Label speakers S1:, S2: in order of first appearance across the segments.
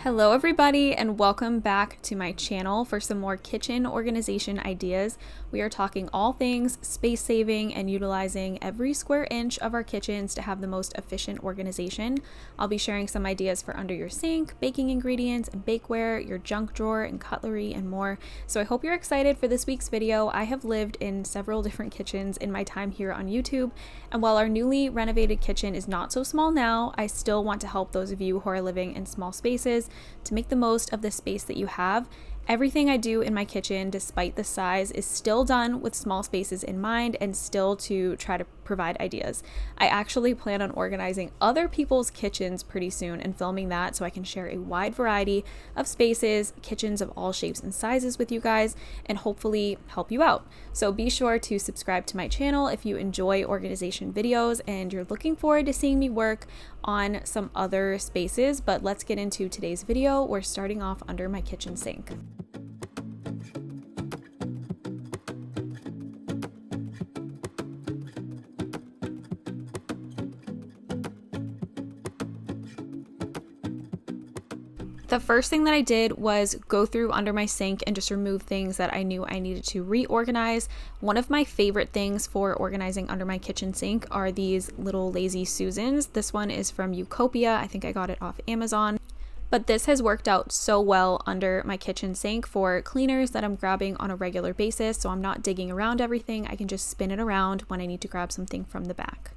S1: Hello everybody and welcome back to my channel for some more kitchen organization ideas. We are talking all things space saving and utilizing every square inch of our kitchens to have the most efficient organization. I'll be sharing some ideas for under your sink, baking ingredients and bakeware, your junk drawer and cutlery and more. So I hope you're excited for this week's video. I have lived in several different kitchens in my time here on YouTube, and while our newly renovated kitchen is not so small now, I still want to help those of you who are living in small spaces to make the most of the space that you have. Everything I do in my kitchen, despite the size, is still done with small spaces in mind and still to try to provide ideas. I actually plan on organizing other people's kitchens pretty soon and filming that so I can share a wide variety of spaces, kitchens of all shapes and sizes with you guys, and hopefully help you out. So be sure to subscribe to my channel if you enjoy organization videos and you're looking forward to seeing me work on some other spaces. But let's get into today's video. We're starting off under my kitchen sink. The first thing that I did was go through under my sink and just remove things that I knew I needed to reorganize. One of my favorite things for organizing under my kitchen sink are these little lazy Susans. This one is from COPPA. I think I got it off Amazon. But this has worked out so well under my kitchen sink for cleaners that I'm grabbing on a regular basis, so I'm not digging around everything. I can just spin it around when I need to grab something from the back.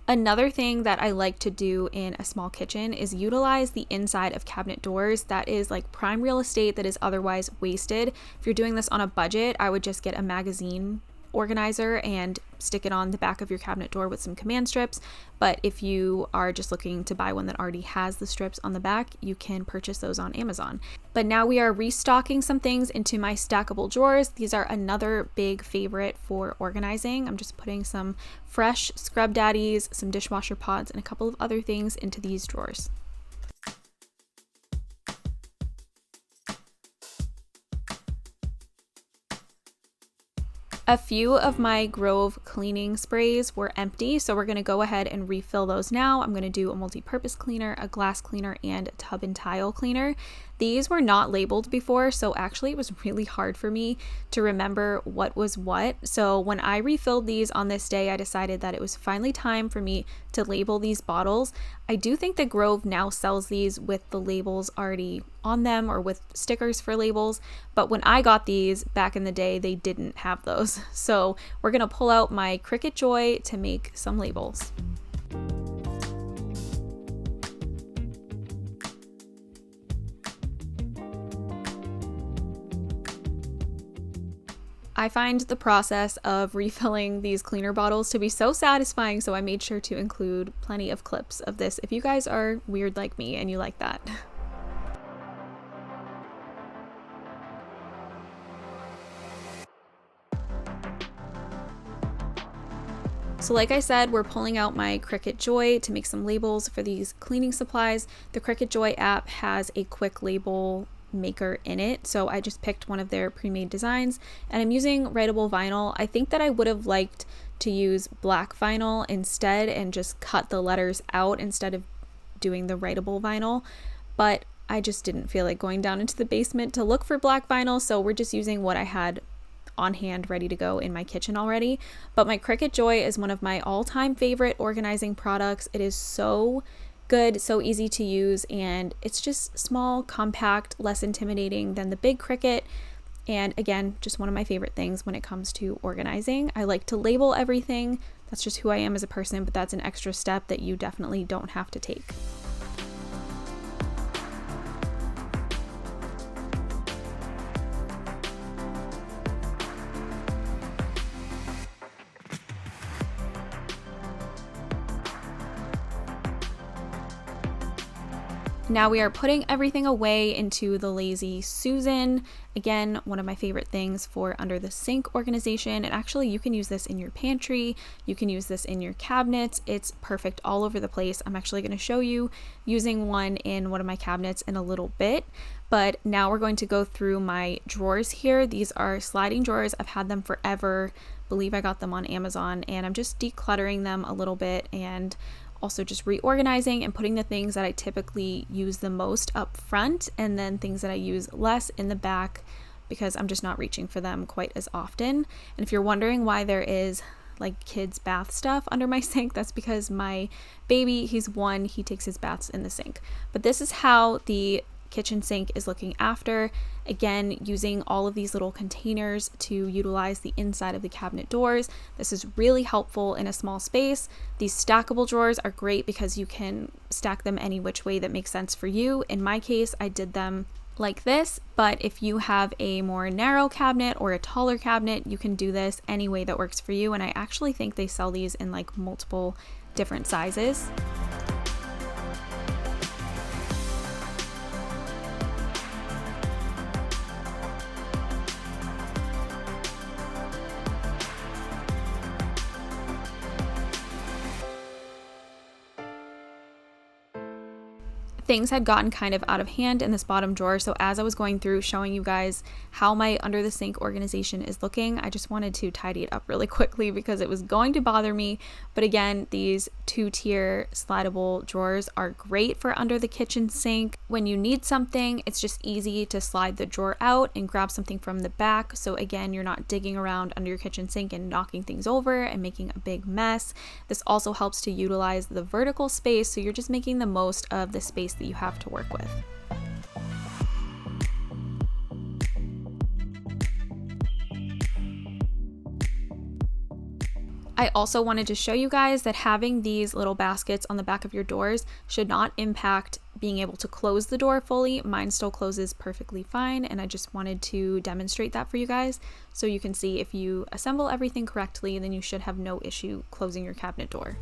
S1: Another thing that I like to do in a small kitchen is utilize the inside of cabinet doors. That is like prime real estate that is otherwise wasted. If you're doing this on a budget, I would just get a magazine organizer and stick it on the back of your cabinet door with some command strips. But if you are just looking to buy one that already has the strips on the back, you can purchase those on Amazon. But now we are restocking some things into my stackable drawers. These are another big favorite for organizing. I'm just putting some fresh Scrub Daddies, some dishwasher pods, and a couple of other things into these drawers. A few of my Grove cleaning sprays were empty, so we're going to go ahead and refill those now. I'm going to do a multi-purpose cleaner, a glass cleaner, and a tub and tile cleaner. These were not labeled before, so actually it was really hard for me to remember what was what. So when I refilled these on this day, I decided that it was finally time for me to label these bottles. I do think that Grove now sells these with the labels already on them or with stickers for labels, but when I got these back in the day, they didn't have those. So we're gonna pull out my Cricut Joy to make some labels. I find the process of refilling these cleaner bottles to be so satisfying, so I made sure to include plenty of clips of this if you guys are weird like me and you like that. So like I said, we're pulling out my Cricut Joy to make some labels for these cleaning supplies. The Cricut Joy app has a quick label maker in it, so I just picked one of their pre-made designs and I'm using writable vinyl. I think that I would have liked to use black vinyl instead and just cut the letters out instead of doing the writable vinyl, but I just didn't feel like going down into the basement to look for black vinyl, so we're just using what I had on hand ready to go in my kitchen already. But my Cricut Joy is one of my all-time favorite organizing products. It is so good, so easy to use, and it's just small, compact, less intimidating than the big Cricut. And again, just one of my favorite things when it comes to organizing. I like to label everything. That's just who I am as a person, but that's an extra step that you definitely don't have to take. Now we are putting everything away into the lazy Susan. Again, one of my favorite things for under the sink organization. And actually you can use this in your pantry. You can use this in your cabinets. It's perfect all over the place. I'm actually going to show you using one in one of my cabinets in a little bit. But now we're going to go through my drawers here. These are sliding drawers. I've had them forever. I believe I got them on Amazon, and I'm just decluttering them a little bit and Also just reorganizing and putting the things that I typically use the most up front, and then things that I use less in the back because I'm just not reaching for them quite as often. And if you're wondering why there is like kids bath stuff under my sink, that's because my baby, he's 1, he takes his baths in the sink. But this is how the kitchen sink is looking after. Again, using all of these little containers to utilize the inside of the cabinet doors. This is really helpful in a small space. These stackable drawers are great because you can stack them any which way that makes sense for you. In my case, I did them like this, but if you have a more narrow cabinet or a taller cabinet, you can do this any way that works for you. And I actually think they sell these in like multiple different sizes. Things had gotten kind of out of hand in this bottom drawer, so as I was going through showing you guys how my under the sink organization is looking, I just wanted to tidy it up really quickly because it was going to bother me. But again, these 2-tier slidable drawers are great for under the kitchen sink. When you need something, it's just easy to slide the drawer out and grab something from the back. So again, you're not digging around under your kitchen sink and knocking things over and making a big mess. This also helps to utilize the vertical space, so you're just making the most of the space that you have to work with. I also wanted to show you guys that having these little baskets on the back of your doors should not impact being able to close the door fully. Mine still closes perfectly fine, and I just wanted to demonstrate that for you guys so you can see if you assemble everything correctly, then you should have no issue closing your cabinet door.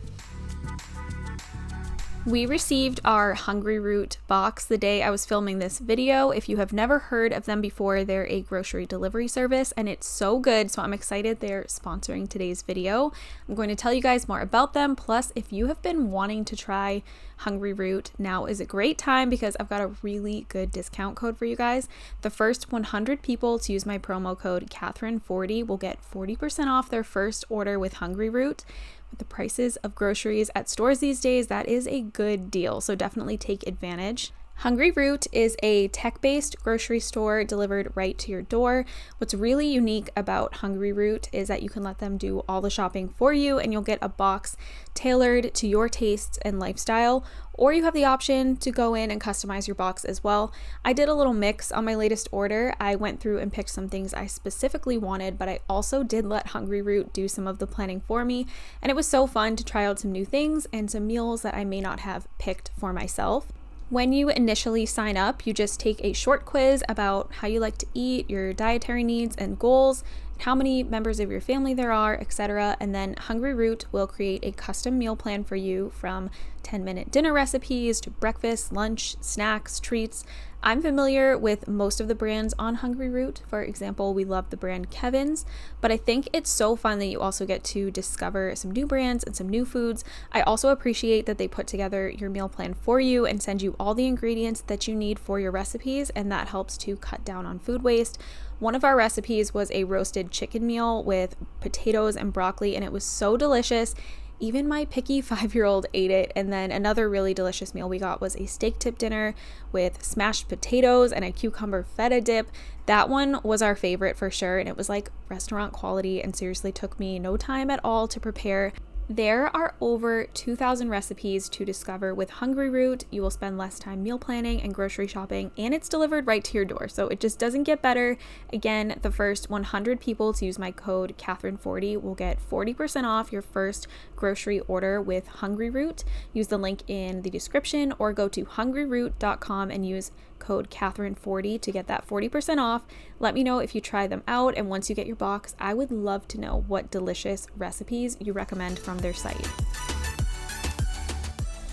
S1: We received our Hungry Root box the day I was filming this video. If you have never heard of them before, they're a grocery delivery service and it's so good, so I'm excited they're sponsoring today's video. I'm going to tell you guys more about them, plus if you have been wanting to try Hungry Root, now is a great time because I've got a really good discount code for you guys. The first 100 people to use my promo code Catherine40 will get 40% off their first order with Hungry Root. With the prices of groceries at stores these days, that is a good deal, so definitely take advantage. Hungry Root is a tech-based grocery store delivered right to your door. What's really unique about Hungry Root is that you can let them do all the shopping for you and you'll get a box tailored to your tastes and lifestyle, or you have the option to go in and customize your box as well. I did a little mix on my latest order. I went through and picked some things I specifically wanted, but I also did let Hungry Root do some of the planning for me, and it was so fun to try out some new things and some meals that I may not have picked for myself. When you initially sign up, you just take a short quiz about how you like to eat, your dietary needs and goals, how many members of your family there are, etc. And then Hungry Root will create a custom meal plan for you, from 10-minute dinner recipes to breakfast, lunch, snacks, treats. I'm familiar with most of the brands on Hungry Root. For example, we love the brand Kevin's, but I think it's so fun that you also get to discover some new brands and some new foods. I also appreciate that they put together your meal plan for you and send you all the ingredients that you need for your recipes, and that helps to cut down on food waste. One of our recipes was a roasted chicken meal with potatoes and broccoli, and it was so delicious. Even my picky 5-year-old ate it. And then another really delicious meal we got was a steak tip dinner with smashed potatoes and a cucumber feta dip. That one was our favorite for sure, and it was like restaurant quality and seriously took me no time at all to prepare. There are over 2,000 recipes to discover with Hungry Root. You will spend less time meal planning and grocery shopping, and it's delivered right to your door, so it just doesn't get better. Again, the first 100 people to use my code Catherine40 will get 40% off your first grocery order with Hungry Root. Use the link in the description or go to hungryroot.com and use code Catherine40 to get that 40% off. Let me know if you try them out, and once you get your box, I would love to know what delicious recipes you recommend from their site.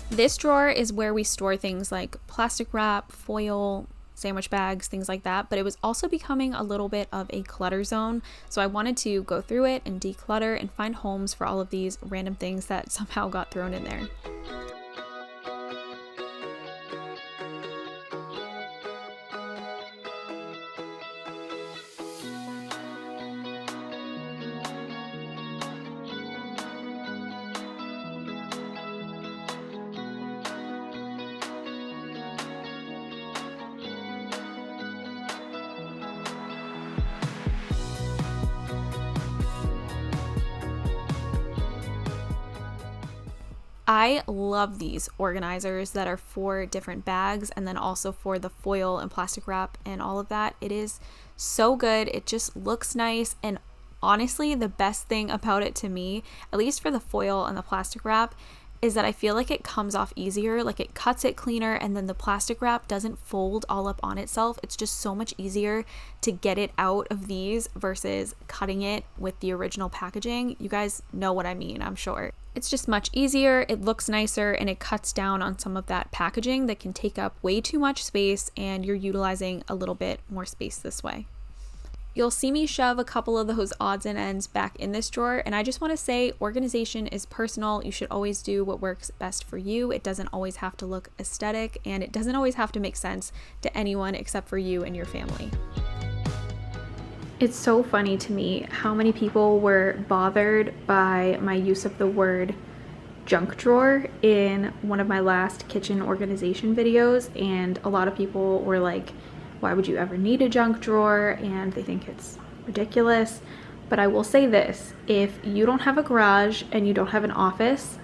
S1: This drawer is where we store things like plastic wrap, foil, sandwich bags, things like that, but it was also becoming a little bit of a clutter zone, so I wanted to go through it and declutter and find homes for all of these random things that somehow got thrown in there. I love these organizers that are for different bags and then also for the foil and plastic wrap and all of that. It is so good. It just looks nice, and honestly, the best thing about it to me, at least for the foil and the plastic wrap, is that I feel like it comes off easier, like it cuts it cleaner, and then the plastic wrap doesn't fold all up on itself. It's just so much easier to get it out of these versus cutting it with the original packaging. You guys know what I mean, I'm sure. It's just much easier, it looks nicer, and it cuts down on some of that packaging that can take up way too much space, and you're utilizing a little bit more space this way. You'll see me shove a couple of those odds and ends back in this drawer, and I just want to say organization is personal. You should always do what works best for you. It doesn't always have to look aesthetic, and it doesn't always have to make sense to anyone except for you and your family. It's so funny to me how many people were bothered by my use of the word junk drawer in one of my last kitchen organization videos, and a lot of people were like, why would you ever need a junk drawer? And they think it's ridiculous. But I will say this, if you don't have a garage and you don't have an office,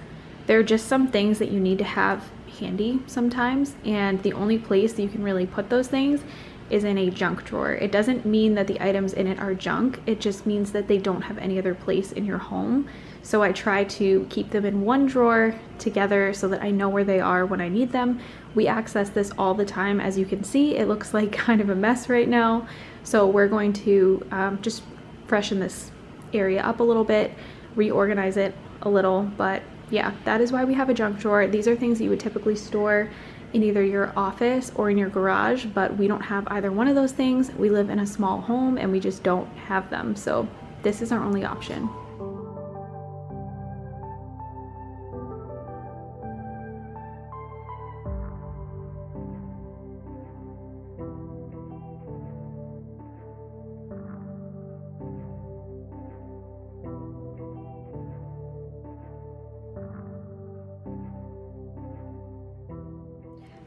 S1: there are just some things that you need to have handy sometimes, and the only place that you can really put those things is in a junk drawer. It doesn't mean that the items in it are junk, it just means that they don't have any other place in your home. So I try to keep them in one drawer together so that I know where they are when I need them. We access this all the time. As you can see, it looks like kind of a mess right now. So we're going to just freshen this area up a little bit, reorganize it a little. But yeah, that is why we have a junk drawer. These are things that you would typically store in either your office or in your garage, but we don't have either one of those things. We live in a small home and we just don't have them. So this is our only option.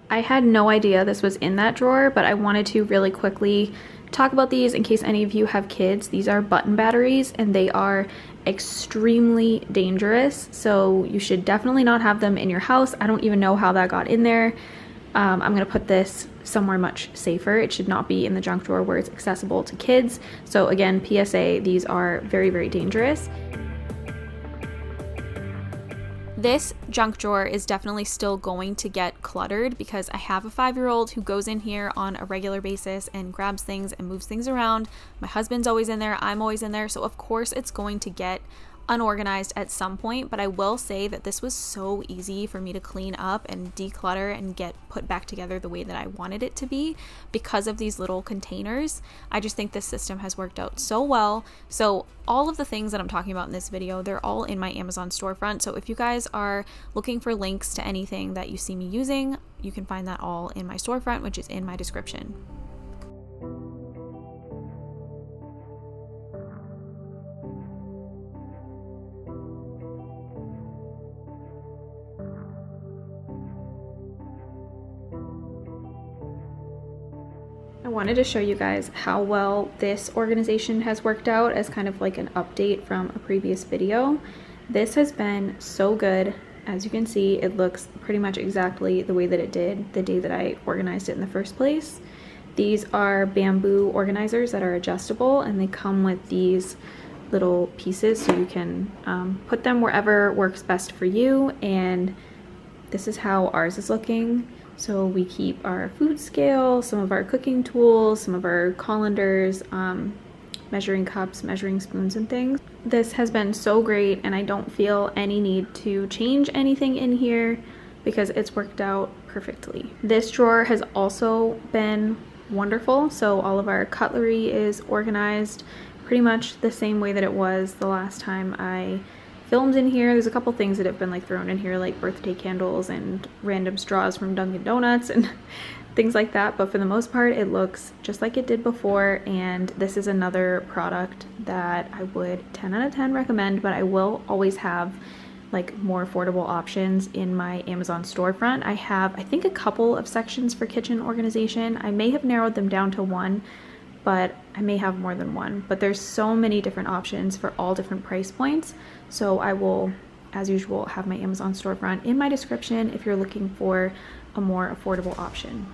S1: I had no idea this was in that drawer, but I wanted to really quickly talk about these in case any of you have kids. These are button batteries and they are extremely dangerous, so you should definitely not have them in your house. I don't even know how that got in there. I'm gonna put this somewhere much safer. It should not be in the junk drawer where it's accessible to kids. So again, PSA, these are very, very dangerous. This junk drawer is definitely still going to get cluttered because I have a 5-year-old who goes in here on a regular basis and grabs things and moves things around. My husband's always in there, I'm always in there, so of course it's going to get unorganized at some point, but I will say that this was so easy for me to clean up and declutter and get put back together the way that I wanted it to be because of these little containers. I just think this system has worked out so well. So all of the things that I'm talking about in this video, they're all in my Amazon storefront. So if you guys are looking for links to anything that you see me using, you can find that all in my storefront, which is in my description. I wanted to show you guys how well this organization has worked out as kind of like an update from a previous video. This has been so good. As you can see, it looks pretty much exactly the way that it did the day that I organized it in the first place. These are bamboo organizers that are adjustable, and they come with these little pieces so you can put them wherever works best for you. And this is how ours is looking. So we keep our food scale, some of our cooking tools, some of our colanders, measuring cups, measuring spoons and things. This has been so great, and I don't feel any need to change anything in here because it's worked out perfectly. This drawer has also been wonderful. So all of our cutlery is organized pretty much the same way that it was the last time I filmed in here. There's a couple things that have been like thrown in here, like birthday candles and random straws from Dunkin' Donuts and things like that, but for the most part it looks just like it did before. And this is another product that I would 10 out of 10 recommend, but I will always have like more affordable options in my Amazon storefront. I have, I think, a couple of sections for kitchen organization. I may have narrowed them down to one, but I may have more than one. But there's so many different options for all different price points. So I will as usual, have my Amazon storefront in my description if you're looking for a more affordable option.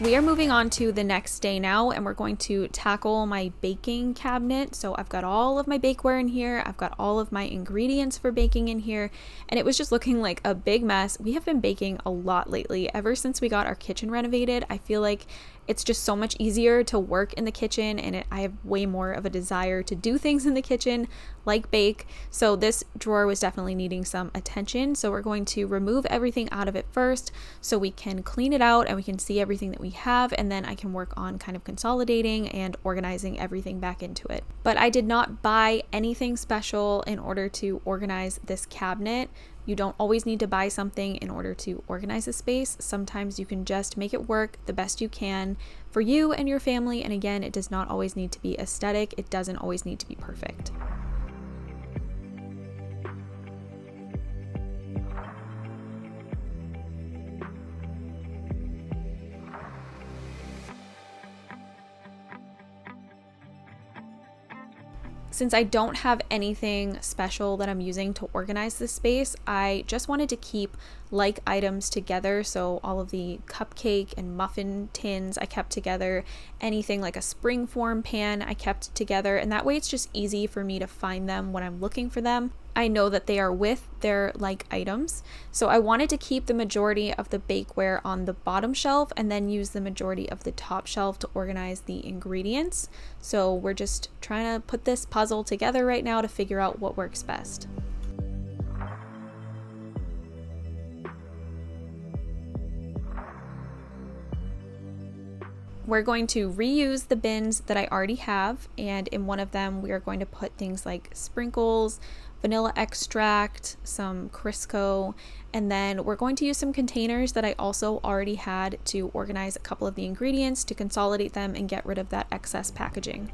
S1: We are moving on to the next day now, and we're going to tackle my baking cabinet. So I've got all of my bakeware in here. I've got all of my ingredients for baking in here, and it was just looking like a big mess. We have been baking a lot lately. Ever since we got our kitchen renovated, I feel like it's just so much easier to work in the kitchen, and I have way more of a desire to do things in the kitchen, like bake. So this drawer was definitely needing some attention. So we're going to remove everything out of it first so we can clean it out and we can see everything that we have, and then I can work on kind of consolidating and organizing everything back into it. But I did not buy anything special in order to organize this cabinet. You don't always need to buy something in order to organize a space. Sometimes you can just make it work the best you can for you and your family. And again, it does not always need to be aesthetic. It doesn't always need to be perfect. Since I don't have anything special that I'm using to organize this space, I just wanted to keep like items together. So all of the cupcake and muffin tins I kept together, anything like a springform pan I kept together, and that way it's just easy for me to find them when I'm looking for them. I know that they are with their like items. So I wanted to keep the majority of the bakeware on the bottom shelf and then use the majority of the top shelf to organize the ingredients. So we're just trying to put this puzzle together right now to figure out what works best. We're going to reuse the bins that I already have, and in one of them we are going to put things like sprinkles, vanilla extract, some Crisco, and then we're going to use some containers that I also already had to organize a couple of the ingredients, to consolidate them and get rid of that excess packaging.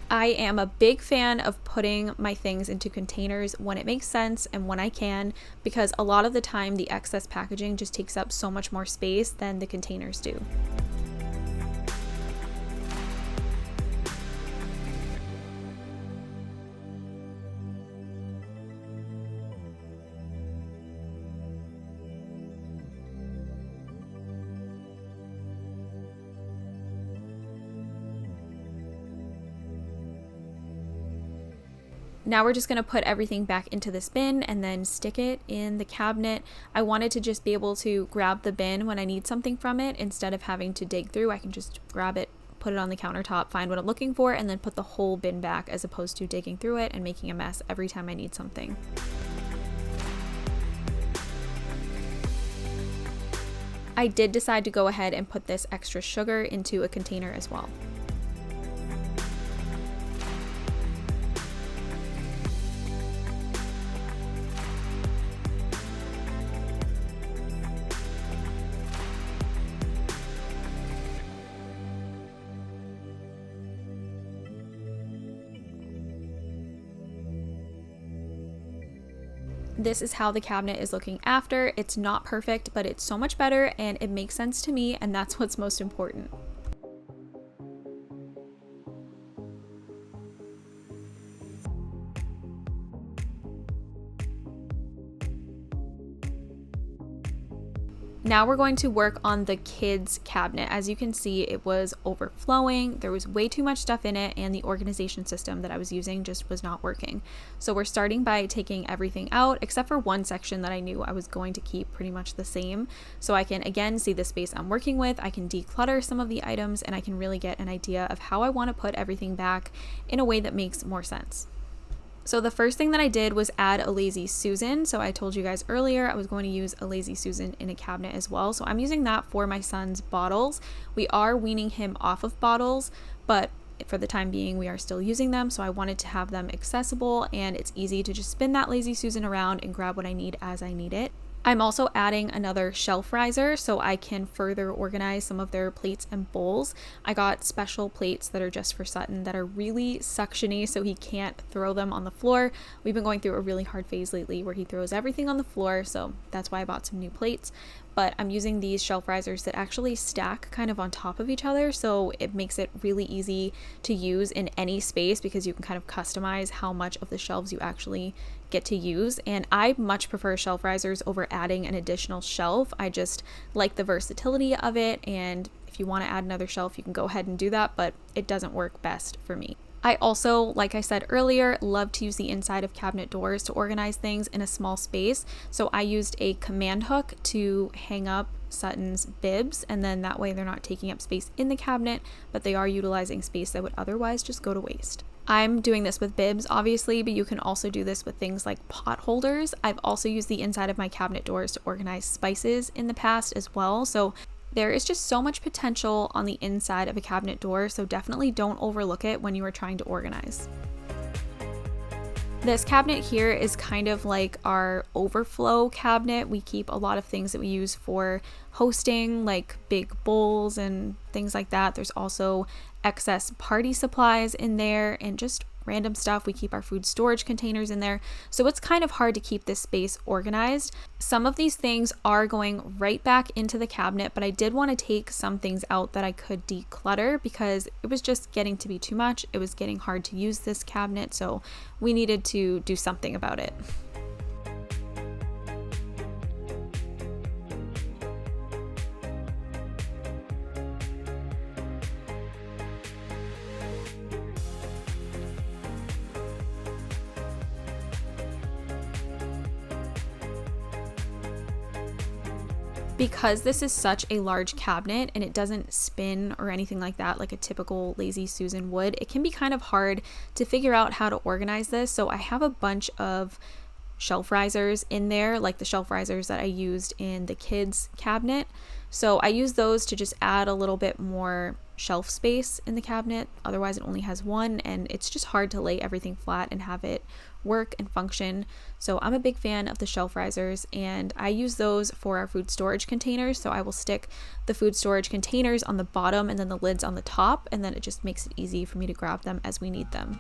S1: I am a big fan of putting my things into containers when it makes sense and when I can, because a lot of the time the excess packaging just takes up so much more space than the containers do. Now we're just going to put everything back into this bin and then stick it in the cabinet. I wanted to just be able to grab the bin when I need something from it instead of having to dig through. I can just grab it, put it on the countertop, find what I'm looking for, and then put the whole bin back, as opposed to digging through it and making a mess every time I need something. I did decide to go ahead and put this extra sugar into a container as well. This is how the cabinet is looking after. It's not perfect, but it's so much better and it makes sense to me, and that's what's most important. Now we're going to work on the kids cabinet. As you can see, it was overflowing. There was way too much stuff in it, and the organization system that I was using just was not working. So we're starting by taking everything out, except for one section that I knew I was going to keep pretty much the same. So I can again see the space I'm working with, I can declutter some of the items, and I can really get an idea of how I want to put everything back in a way that makes more sense. So the first thing that I did was add a Lazy Susan. So I told you guys earlier I was going to use a Lazy Susan in a cabinet as well. So I'm using that for my son's bottles. We are weaning him off of bottles, but for the time being we are still using them. So I wanted to have them accessible, and it's easy to just spin that Lazy Susan around and grab what I need as I need it. I'm also adding another shelf riser so I can further organize some of their plates and bowls. I got special plates that are just for Sutton that are really suctiony, so he can't throw them on the floor. We've been going through a really hard phase lately where he throws everything on the floor, so that's why I bought some new plates. but I'm using these shelf risers that actually stack kind of on top of each other, so it makes it really easy to use in any space because you can kind of customize how much of the shelves you actually get to use. And I much prefer shelf risers over adding an additional shelf. I just like the versatility of it, and if you want to add another shelf, you can go ahead and do that, but it doesn't work best for me. I also, like I said earlier, love to use the inside of cabinet doors to organize things in a small space. So I used a command hook to hang up Sutton's bibs, and then that way they're not taking up space in the cabinet, but they are utilizing space that would otherwise just go to waste. I'm doing this with bibs, obviously, but you can also do this with things like pot holders. I've also used the inside of my cabinet doors to organize spices in the past as well. So there is just so much potential on the inside of a cabinet door, so definitely don't overlook it when you are trying to organize. This cabinet here is kind of like our overflow cabinet. We keep a lot of things that we use for hosting, like big bowls and things like that. There's also excess party supplies in there and just random stuff. We keep our food storage containers in there. So it's kind of hard to keep this space organized. Some of these things are going right back into the cabinet, but I did want to take some things out that I could declutter because it was just getting to be too much. It was getting hard to use this cabinet, so we needed to do something about it. Because this is such a large cabinet and it doesn't spin or anything like that like a typical Lazy Susan would, it can be kind of hard to figure out how to organize this. So I have a bunch of shelf risers in there, like the shelf risers that I used in the kids cabinet. So I use those to just add a little bit more shelf space in the cabinet. Otherwise it only has one, and it's just hard to lay everything flat and have it work and function. So I'm a big fan of the shelf risers, and I use those for our food storage containers. So I will stick the food storage containers on the bottom and then the lids on the top, and then it just makes it easy for me to grab them as we need them.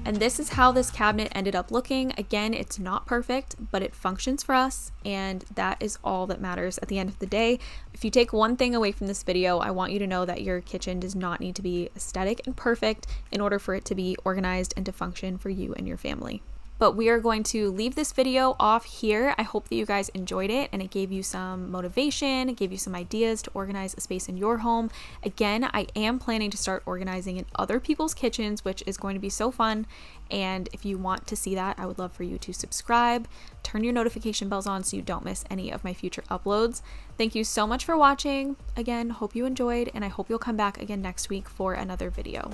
S1: And this is how this cabinet ended up looking. Again, it's not perfect, but it functions for us, and that is all that matters at the end of the day. If you take one thing away from this video, I want you to know that your kitchen does not need to be aesthetic and perfect in order for it to be organized and to function for you and your family. But we are going to leave this video off here. I hope that you guys enjoyed it and it gave you some motivation, it gave you some ideas to organize a space in your home. Again, I am planning to start organizing in other people's kitchens, which is going to be so fun. And if you want to see that, I would love for you to subscribe, turn your notification bells on so you don't miss any of my future uploads. Thank you so much for watching. Again, hope you enjoyed, and I hope you'll come back again next week for another video.